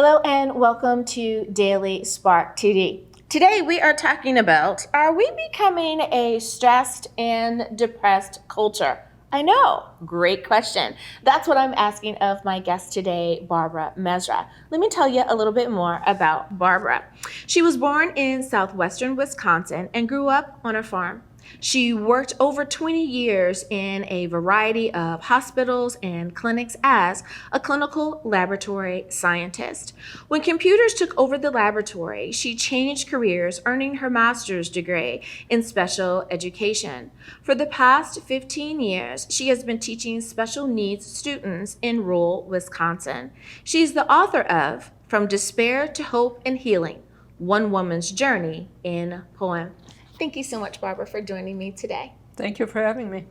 Hello and welcome to Daily Spark TD. Today we are talking about, are we becoming a stressed and depressed culture? I know, great question. That's what I'm asking of my guest today, Barbara Mezera. Let me tell you a little bit more about Barbara. She was born in southwestern Wisconsin and grew up on a farm. She worked over 20 years in a variety of hospitals and clinics as a clinical laboratory scientist. When computers took over the laboratory, she changed careers, earning her master's degree in special education. For the past 15 years, she has been teaching special needs students in rural Wisconsin. She's the author of From Despair to Hope and Healing, One Woman's Journey in Poem. Thank you so much, Barbara, for joining me today. Thank you for having me.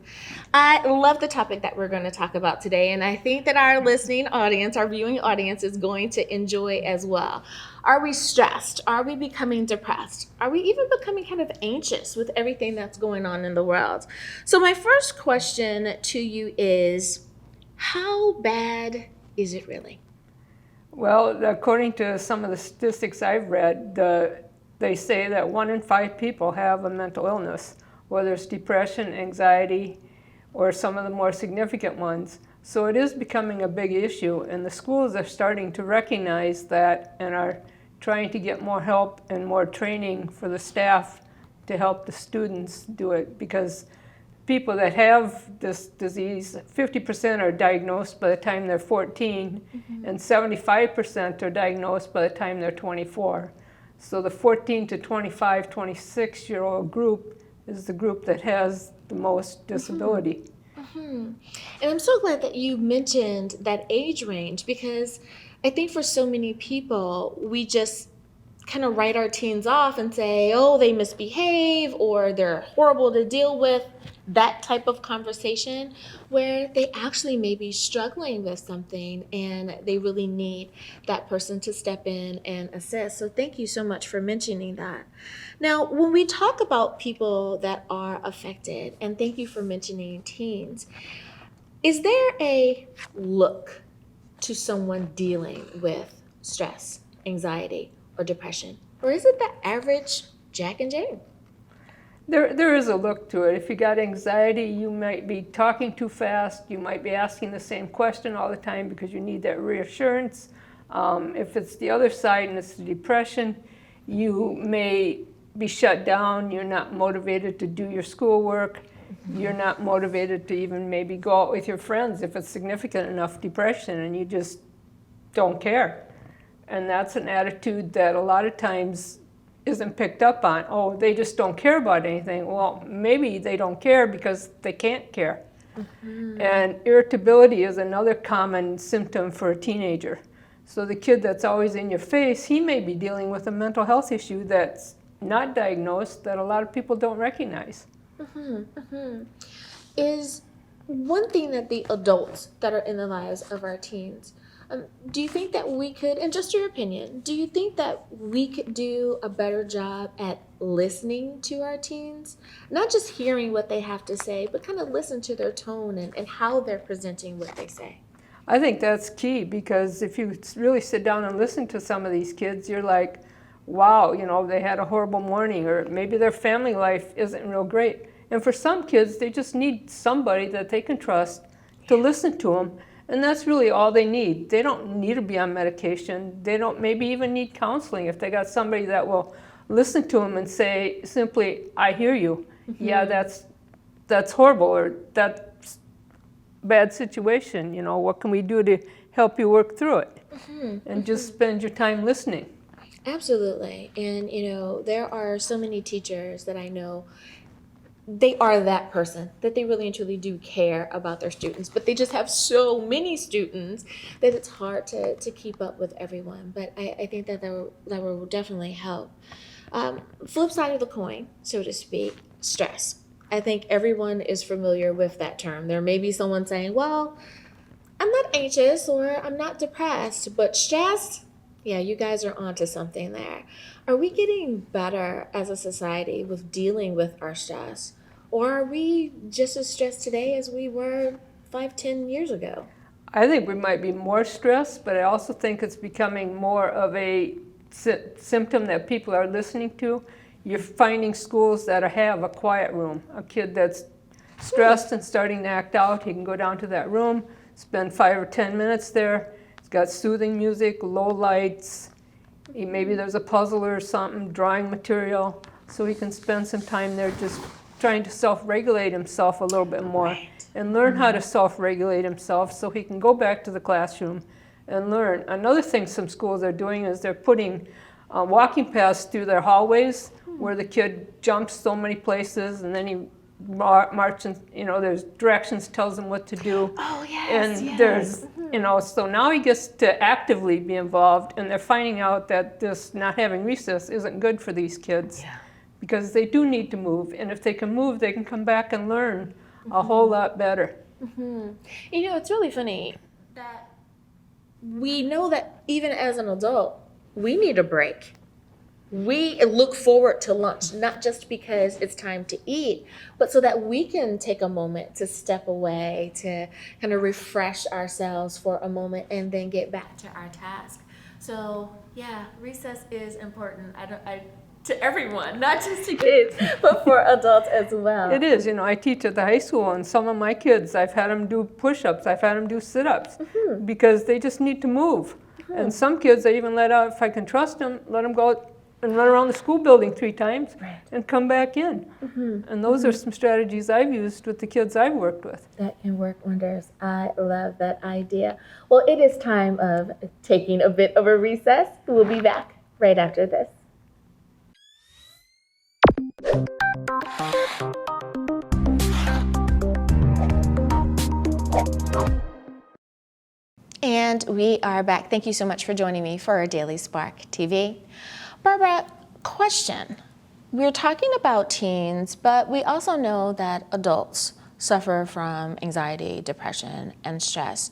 I love the topic that we're going to talk about today, and I think that our listening audience, our viewing audience, is going to enjoy as well. Are we stressed? Are we becoming depressed? Are we even becoming kind of anxious with everything that's going on in the world? So my first question to you is, how bad is it really? Well, according to some of the statistics I've read, they say that 1 in 5 people have a mental illness, whether it's depression, anxiety, or some of the more significant ones. So it is becoming a big issue, and the schools are starting to recognize that and are trying to get more help and more training for the staff to help the students do it, because people that have this disease, 50% are diagnosed by the time they're 14, and 75% are diagnosed by the time they're 24. So the 14 to 25, 26-year-old group is the group that has the most disability. And I'm so glad that you mentioned that age range, because I think for so many people, we just kind of write our teens off and say, oh, they misbehave or they're horrible to deal with, that type of conversation, where they actually may be struggling with something and they really need that person to step in and assist. So thank you so much for mentioning that. Now, when we talk about people that are affected, and thank you for mentioning teens, is there a look to someone dealing with stress, anxiety, or depression? Or is it the average Jack and Jane? There is a look to it. If you got anxiety, you might be talking too fast. You might be asking the same question all the time because you need that reassurance. If it's the other side and it's the depression, you may be shut down. You're not motivated to do your schoolwork. You're not motivated to even maybe go out with your friends if it's significant enough depression, and you just don't care. And that's an attitude that a lot of times isn't picked up on. Oh, they just don't care about anything. Well, maybe they don't care because they can't care. And irritability is another common symptom for a teenager. So the kid that's always in your face, he may be dealing with a mental health issue that's not diagnosed, that a lot of people don't recognize. Is one thing that the adults that are in the lives of our teens, do you think that we could, and just your opinion, do you think that we could do a better job at listening to our teens? Not just hearing what they have to say, but kind of listen to their tone and how they're presenting what they say. I think that's key, because if you really sit down and listen to some of these kids, you're like, wow, they had a horrible morning, or maybe their family life isn't real great. And for some kids, they just need somebody that they can trust to listen to them. And that's really all they need. They don't need to be on medication. They don't maybe even need counseling if they got somebody that will listen to them and say simply, I hear you. Yeah, that's horrible, or that's bad situation. What can we do to help you work through it? And just spend your time listening. Absolutely. And, there are so many teachers that I know, they are that person, that they really and truly do care about their students, but they just have so many students that it's hard to keep up with everyone. But I think that will definitely help. Flip side of the coin, so to speak, stress. I think everyone is familiar with that term. There may be someone saying, well, I'm not anxious or I'm not depressed, but stressed, yeah, you guys are onto something there. Are we getting better as a society with dealing with our stress? Or are we just as stressed today as we were 5-10 years ago? I think we might be more stressed, but I also think it's becoming more of a symptom that people are listening to. You're finding schools that have a quiet room. A kid that's stressed and starting to act out, he can go down to that room, spend 5 or 10 minutes there. It's got soothing music, low lights. Maybe there's a puzzle or something, drawing material, so he can spend some time there just trying to self-regulate himself a little bit more. Right. And learn how to self-regulate himself so he can go back to the classroom and learn. Another thing some schools are doing is they're putting walking paths through their hallways where the kid jumps so many places and then he marches, there's directions, tells them what to do. Oh, yes, And yes. there's, so now he gets to actively be involved, and they're finding out that this not having recess isn't good for these kids. Yeah. Because they do need to move, and if they can move, they can come back and learn a whole lot better. It's really funny that we know that even as an adult, we need a break. We look forward to lunch, not just because it's time to eat, but so that we can take a moment to step away, to kind of refresh ourselves for a moment and then get back to our task. So yeah, recess is important. To everyone, not just to kids, but for adults as well. It is, I teach at the high school, and some of my kids, I've had them do push-ups, I've had them do sit-ups, because they just need to move. And some kids, I even let out, if I can trust them, let them go and run around the school building 3 times and come back in. And those are some strategies I've used with the kids I've worked with. That can work wonders. I love that idea. Well, it is time of taking a bit of a recess. We'll be back right after this. And we are back. Thank you so much for joining me for our Daily Spark TV. Barbara, question. We're talking about teens, but we also know that adults suffer from anxiety, depression, and stress.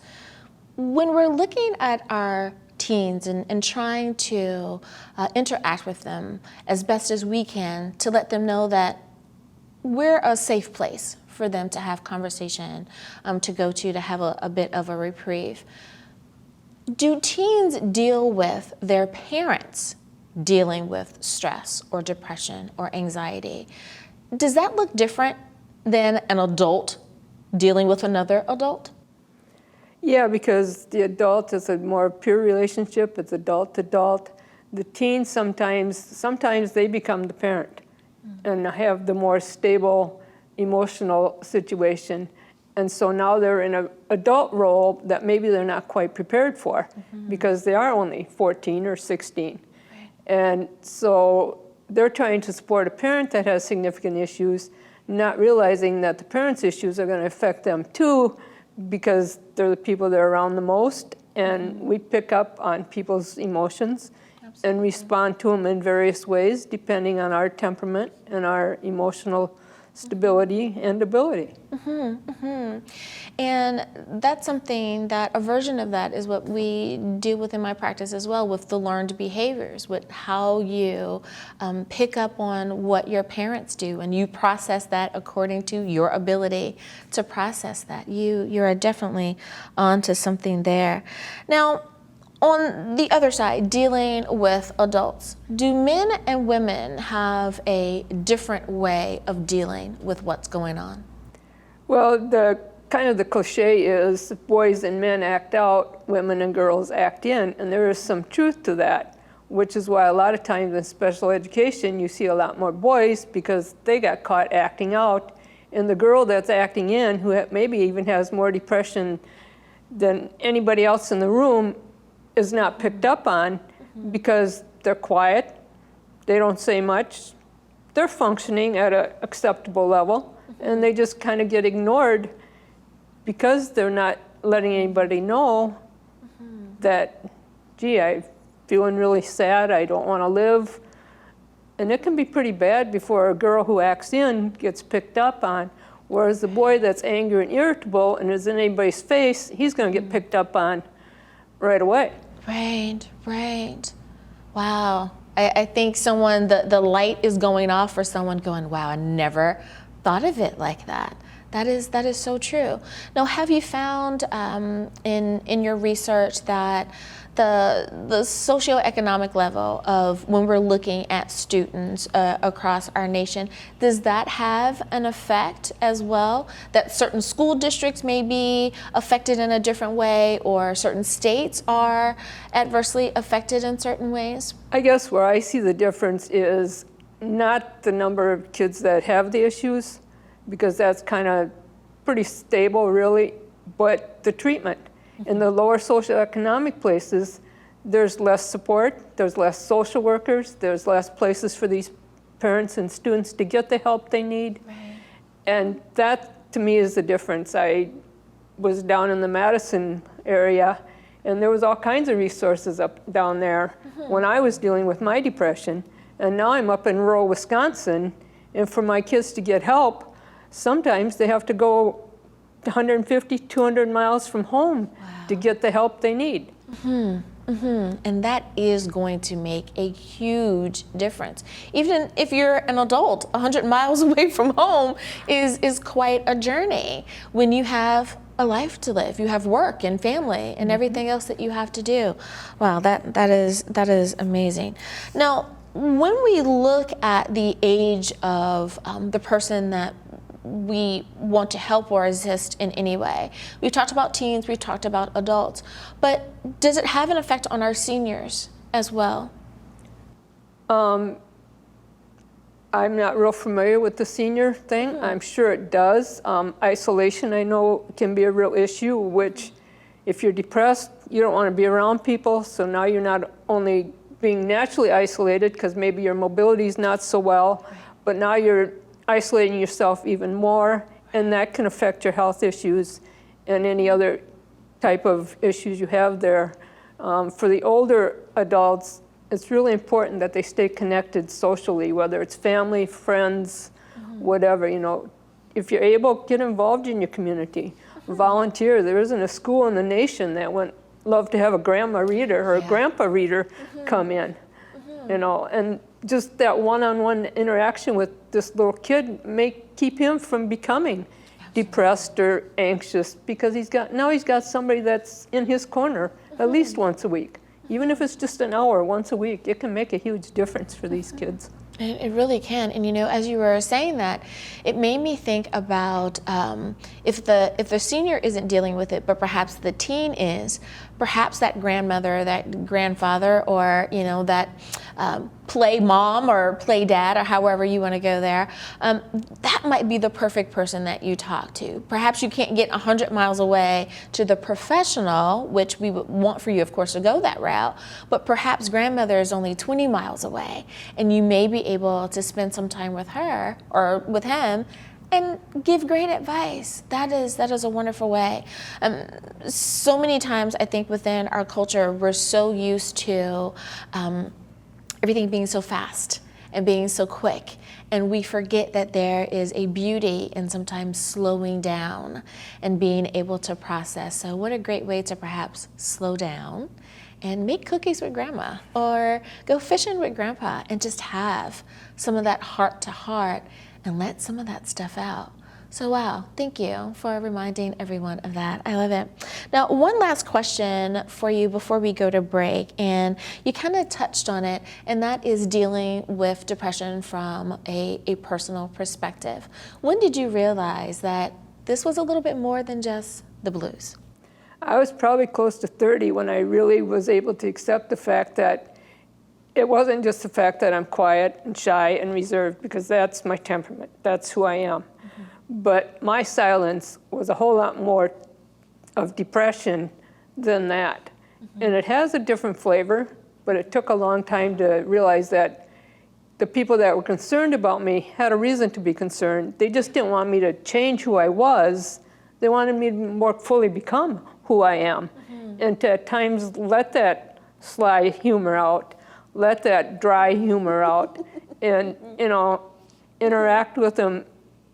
When we're looking at our teens and trying to interact with them as best as we can to let them know that we're a safe place for them to have conversation, to go to have a bit of a reprieve. Do teens deal with their parents dealing with stress or depression or anxiety? Does that look different than an adult dealing with another adult? Yeah, because the adult is a more pure relationship, it's adult to adult. The teens sometimes they become the parent and have the more stable emotional situation. And so now they're in an adult role that maybe they're not quite prepared for because they are only 14 or 16. Right. And so they're trying to support a parent that has significant issues, not realizing that the parent's issues are going to affect them too because they're the people that are around the most. And we pick up on people's emotions and respond to them in various ways depending on our temperament and our emotional stability and ability. And that's something that, a version of that is what we deal with in my practice as well, with the learned behaviors, with how you pick up on what your parents do and you process that according to your ability to process that. You're definitely onto something there. Now, on the other side, dealing with adults, do men and women have a different way of dealing with what's going on? Well, the cliche is boys and men act out, women and girls act in, and there is some truth to that, which is why a lot of times in special education you see a lot more boys because they got caught acting out, and the girl that's acting in, who maybe even has more depression than anybody else in the room, is not picked up on because they're quiet, they don't say much, they're functioning at an acceptable level, and they just kind of get ignored because they're not letting anybody know that, gee, I'm feeling really sad, I don't want to live. And it can be pretty bad before a girl who acts in gets picked up on, whereas the boy that's angry and irritable and is in anybody's face, he's going to get picked up on right away. Right. Wow. I think the light is going off for someone going, wow, I never thought of it like that. That is so true. Now, have you found in your research that the socioeconomic level of when we're looking at students across our nation, does that have an effect as well? That certain school districts may be affected in a different way, or certain states are adversely affected in certain ways? I guess where I see the difference is not the number of kids that have the issues, because that's kind of pretty stable really, but the treatment. In the lower socioeconomic places, there's less support, there's less social workers, there's less places for these parents and students to get the help they need. Right. And that, to me, is the difference. I was down in the Madison area, and there was all kinds of resources up down there when I was dealing with my depression. And now I'm up in rural Wisconsin, and for my kids to get help, sometimes they have to go 150, 200 miles from home to get the help they need. And that is going to make a huge difference. Even if you're an adult, 100 miles away from home is quite a journey when you have a life to live. You have work and family and everything else that you have to do. Wow, that is amazing. Now, when we look at the age of the person that we want to help or assist in any way, we've talked about teens, we've talked about adults, but does it have an effect on our seniors as well? I'm not real familiar with the senior thing. I'm sure it does. Isolation, I know, can be a real issue, which if you're depressed, you don't want to be around people, so now you're not only being naturally isolated because maybe your mobility is not so well, but now you're isolating yourself even more, and that can affect your health issues and any other type of issues you have there. For the older adults, it's really important that they stay connected socially, whether it's family, friends, whatever. You know, if you're able, get involved in your community. Volunteer. There isn't a school in the nation that would love to have a grandma reader or a grandpa reader come in. You know, and just that one-on-one interaction with this little kid may keep him from becoming depressed or anxious, because he's got somebody that's in his corner at least once a week. Even if it's just an hour once a week, it can make a huge difference for these kids. It really can. And you know, as you were saying that, it made me think about if the senior isn't dealing with it, but perhaps the teen is, perhaps that grandmother, that grandfather, or you know, that play mom or play dad, or however you want to go there, that might be the perfect person that you talk to. Perhaps you can't get 100 miles away to the professional, which we would want for you, of course, to go that route, but perhaps grandmother is only 20 miles away, and you may be able to spend some time with her or with him and give great advice. That is a wonderful way. So many times I think within our culture, we're so used to everything being so fast and being so quick, and we forget that there is a beauty in sometimes slowing down and being able to process. So what a great way to perhaps slow down and make cookies with grandma, or go fishing with grandpa, and just have some of that heart to heart and let some of that stuff out. So wow, thank you for reminding everyone of that. I love it. Now, one last question for you before we go to break, and you kind of touched on it, and that is dealing with depression from a personal perspective. When did you realize that this was a little bit more than just the blues? I was probably close to 30 when I really was able to accept the fact that it wasn't just the fact that I'm quiet and shy and reserved, because that's my temperament. That's who I am. But my silence was a whole lot more of depression than that. And it has a different flavor, but it took a long time to realize that the people that were concerned about me had a reason to be concerned. They just didn't want me to change who I was. They wanted me to more fully become who I am. And to at times let that sly humor out, let that dry humor out, and you know, interact with them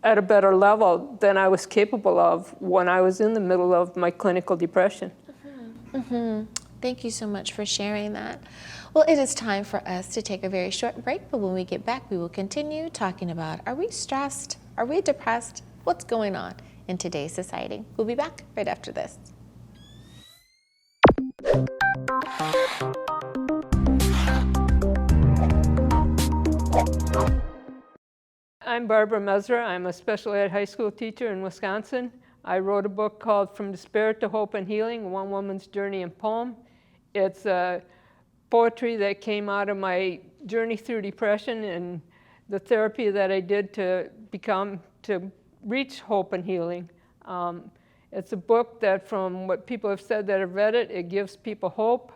at a better level than I was capable of when I was in the middle of my clinical depression. Thank you so much for sharing that. Well, it is time for us to take a very short break, but when we get back, we will continue talking about, are we stressed? Are we depressed? what's going on in today's society. We'll be back right after this. I'm Barbara Mezera. I'm a special ed high school teacher in Wisconsin. I wrote a book called From Despair to Hope and Healing, One Woman's Journey in Poem. It's poetry that came out of my journey through depression and the therapy that I did to reach hope and healing. It's a book that, from what people have said that have read it, it gives people hope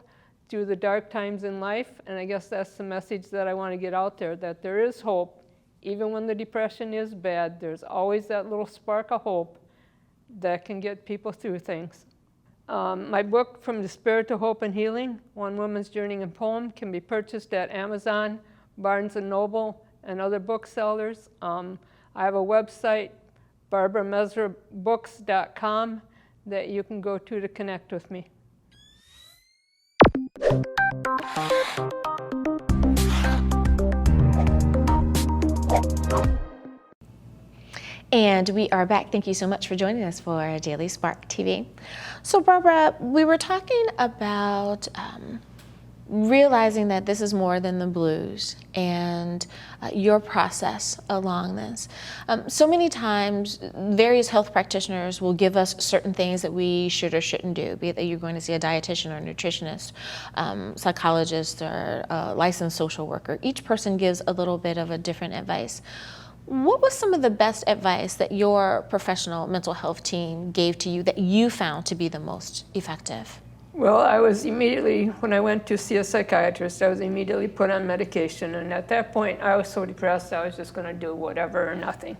through the dark times in life. And I guess that's the message that I want to get out there, that there is hope. Even when the depression is bad, there's always that little spark of hope that can get people through things. My book, From Despair to Hope and Healing, One Woman's Journey in Poem, can be purchased at Amazon, Barnes & Noble, and other booksellers. I have a website, barbaramezerabooks.com, that you can go to connect with me. And we are back. Thank you so much for joining us for Daily Spark TV. So Barbara, we were talking about realizing that this is more than the blues and your process along this. So many times, various health practitioners will give us certain things that we should or shouldn't do, be it that you're going to see a dietitian or a nutritionist, psychologist, or a licensed social worker. Each person gives a little bit of a different advice. What was some of the best advice that your professional mental health team gave to you that you found to be the most effective? Well, I was immediately, when I went to see a psychiatrist, I was immediately put on medication. And at that point, I was so depressed, I was just going to do whatever or nothing.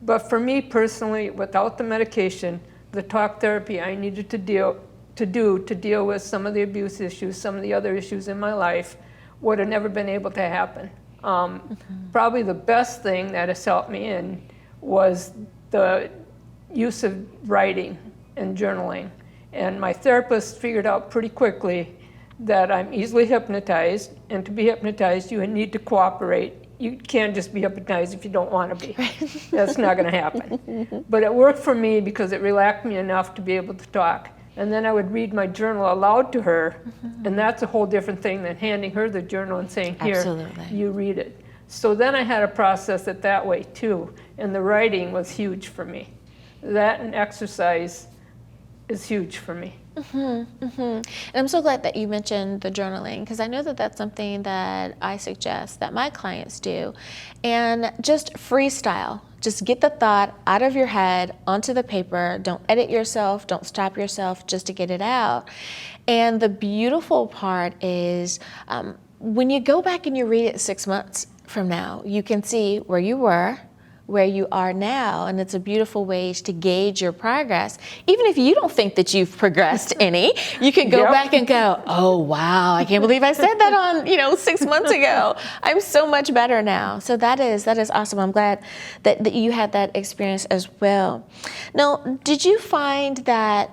But for me personally, without the medication, the talk therapy I needed to deal with some of the abuse issues, some of the other issues in my life, would have never been able to happen. Probably the best thing that has helped me in was the use of writing and journaling. And my therapist figured out pretty quickly that I'm easily hypnotized, and to be hypnotized, you need to cooperate. You can't just be hypnotized if you don't want to be. That's not going to happen. But it worked for me because it relaxed me enough to be able to talk. And then I would read my journal aloud to her, and that's a whole different thing than handing her the journal and saying, here, Absolutely. You read it. So then I had to process it that way too, and the writing was huge for me. That and exercise is huge for me. And I'm so glad that you mentioned the journaling, because I know that that's something that I suggest that my clients do. And just freestyle. Just get the thought out of your head onto the paper. Don't edit yourself. Don't stop yourself just to get it out. And the beautiful part is when you go back and you read it 6 months from now, you can see where you were, where you are now, and it's a beautiful way to gauge your progress. Even if you don't think that you've progressed any, you can go back and go, oh wow, I can't believe I said that on 6 months ago. I'm so much better now. So that is awesome. I'm glad that you had that experience as well. Now, did you find that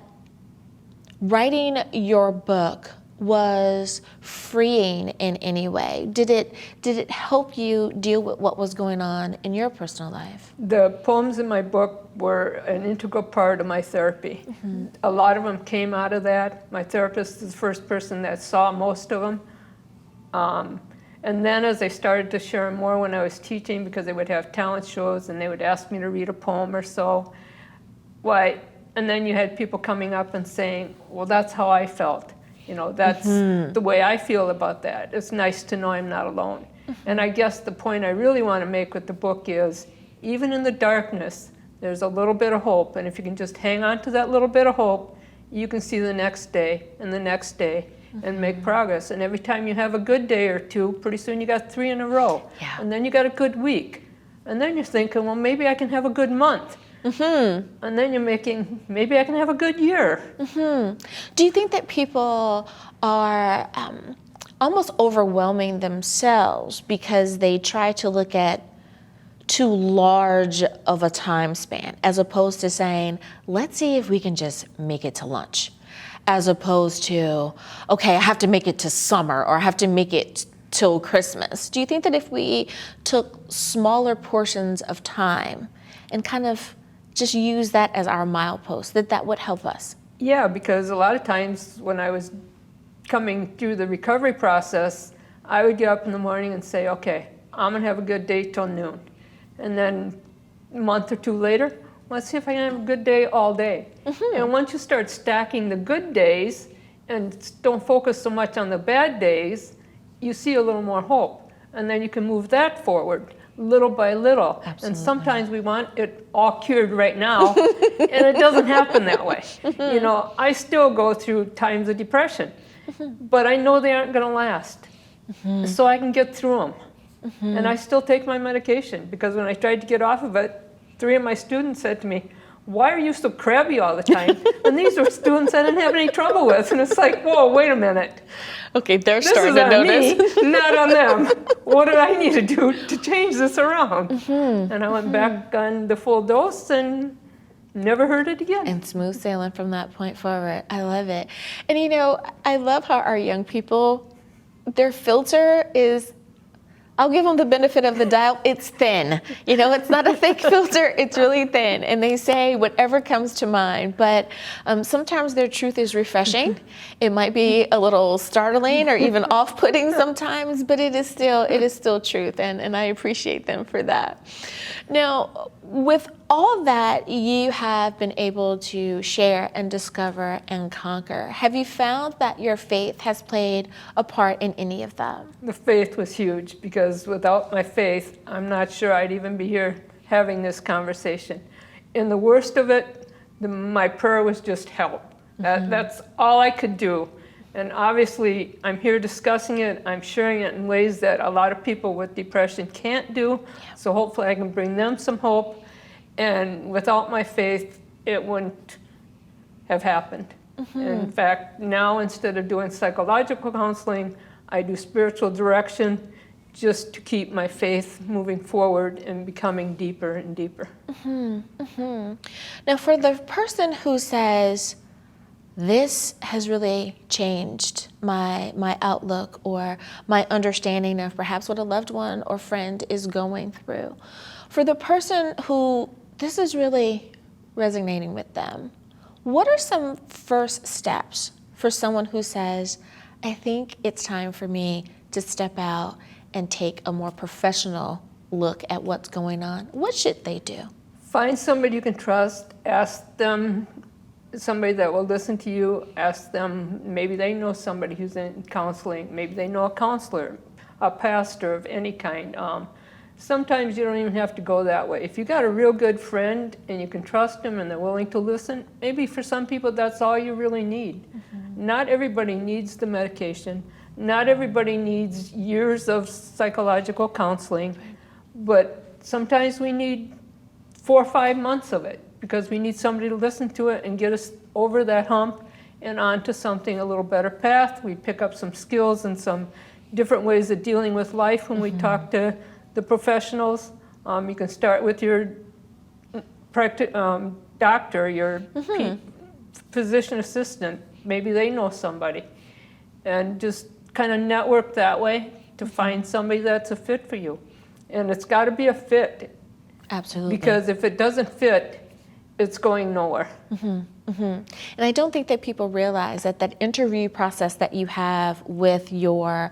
writing your book was freeing in any way? Did it help you deal with what was going on in your personal life? The poems in my book were an integral part of my therapy. A lot of them came out of that. My therapist is the first person that saw most of them. And then as I started to share more when I was teaching, because they would have talent shows and they would ask me to read a poem or so, and then you had people coming up and saying, well, that's how I felt. That's the way I feel about that. It's nice to know I'm not alone. And I guess the point I really want to make with the book is, even in the darkness, there's a little bit of hope. And if you can just hang on to that little bit of hope, you can see the next day and the next day and make progress. And every time you have a good day or two, pretty soon you got 3 in a row. Yeah. And then you got a good week. And then you're thinking, well, maybe I can have a good month. And then you're maybe I can have a good year. Do you think that people are almost overwhelming themselves because they try to look at too large of a time span, as opposed to saying, let's see if we can just make it to lunch, as opposed to, okay, I have to make it to summer, or I have to make it till Christmas? Do you think that if we took smaller portions of time and kind of just use that as our milepost, that would help us? Yeah, because a lot of times when I was coming through the recovery process, I would get up in the morning and say, okay, I'm going to have a good day till noon. And then a month or two later, let's see if I can have a good day all day. And once you start stacking the good days and don't focus so much on the bad days, you see a little more hope. And then you can move that forward little by little. Absolutely. And sometimes we want it all cured right now, and it doesn't happen that way. You know, I still go through times of depression, but I know they aren't going to last. So I can get through them. And I still take my medication, because when I tried to get off of it, 3 of my students said to me, why are you so crabby all the time? And these were students I didn't have any trouble with. And it's like, whoa, wait a minute. Okay, they're This starting is to on notice. me, not on them. What did I need to do to change this around? And I went back on the full dose and never heard it again. And smooth sailing from that point forward. I love it. And you know, I love how our young people, their filter is, I'll give them the benefit of the doubt, it's thin. You know, it's not a thick filter, it's really thin. And they say whatever comes to mind, but sometimes their truth is refreshing. It might be a little startling or even off-putting sometimes, but it is still truth, and I appreciate them for that. Now, with all that you have been able to share and discover and conquer, have you found that your faith has played a part in any of that? The faith was huge, because without my faith, I'm not sure I'd even be here having this conversation. In the worst of it, my prayer was just help. That's all I could do. And obviously, I'm here discussing it. I'm sharing it in ways that a lot of people with depression can't do. Yeah. So hopefully I can bring them some hope. And without my faith, it wouldn't have happened. In fact, now instead of doing psychological counseling, I do spiritual direction, just to keep my faith moving forward and becoming deeper and deeper. Now, for the person who says, this has really changed my outlook or my understanding of perhaps what a loved one or friend is going through. For the person who this is really resonating with them, what are some first steps for someone who says, I think it's time for me to step out and take a more professional look at what's going on? What should they do? Find somebody you can trust, ask them, somebody that will listen to you, ask them, maybe they know somebody who's in counseling, maybe they know a counselor, a pastor of any kind. Sometimes you don't even have to go that way. If you got a real good friend and you can trust them and they're willing to listen, maybe for some people that's all you really need. Not everybody needs the medication. Not everybody needs years of psychological counseling, but sometimes we need 4 or 5 months of it, because we need somebody to listen to it and get us over that hump and onto something, a little better path. We pick up some skills and some different ways of dealing with life when we talk to the professionals. You can start with your doctor, your physician assistant. Maybe they know somebody. And just kind of network that way to find somebody that's a fit for you. And it's got to be a fit. Absolutely. Because if it doesn't fit, it's going nowhere. And I don't think that people realize that that interview process that you have with your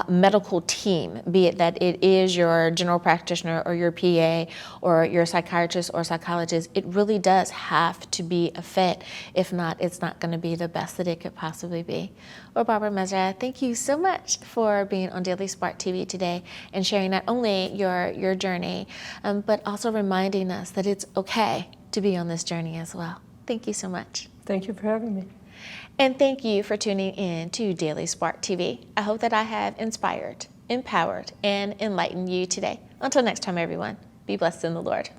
medical team, be it that it is your general practitioner or your PA or your psychiatrist or psychologist, it really does have to be a fit. If not, it's not going to be the best that it could possibly be. Well, Barbara Mezera, thank you so much for being on Daily Spark TV today and sharing not only your journey, but also reminding us that it's okay to be on this journey as well. Thank you so much. Thank you for having me. And thank you for tuning in to Daily Spark TV. I hope that I have inspired, empowered, and enlightened you today. Until next time, everyone, be blessed in the Lord.